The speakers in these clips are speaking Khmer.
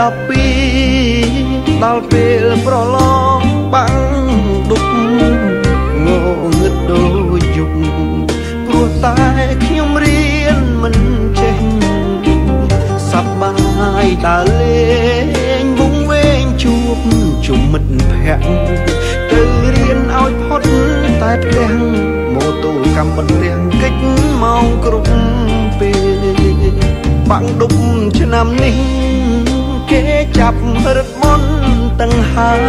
ដល់ពីដល់ពេលប្រឡងបាំងដុកងងឹតដូចយុគព្រោះតែខ្ញុំរៀនមិនចេះសប្បាយដើរលេងវងវែងជួបជុំមិត្តភក្តិទៅរៀនឲ្យផុតតែផ្ទះម៉ូតូកម្មបន្ទះកិច្ចម៉ោងគ្រប់ពេលបាំងដុកឆ្នាំនេះគេចាប់រឹតមន់ទាំងហើយ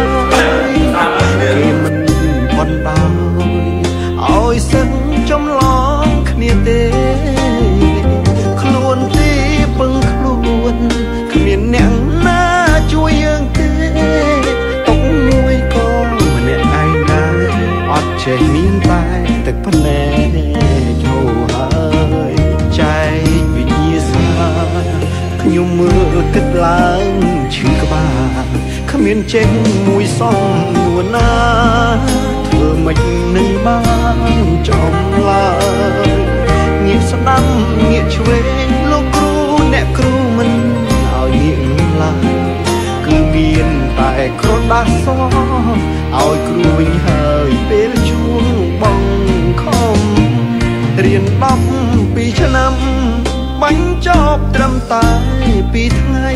គេមិនបណ្ដោយឲ្យសឹងចំឡងគ្នាទេខ្លួនទីពឹងខ្លួនគ្មានអ្នកណាជួយយើងទេຕົកមួយក៏ម្នាក់ឯងដែរអត់ចេះមានតែទឹកភ្នែកចូលហើយចែកវិញ្ញាសាខ្ញុំមើលគិតឡើងឈឺក្បាលគ្មានចេញមួយសំនួនណាធ្វើមិននឹងបានចំឡើយងាកស្ដាំងាកឆ្វេងលោកគ្រូអ្នកគ្រូមិនឲ្យងាកឡើយគឺមានតែក្រដាសសឲ្យគ្រូវិញហើយពេលជួងបងខំរៀន12ឆ្នាំបាញ់ចប់ត្រឹមតែ2ថ្ងៃ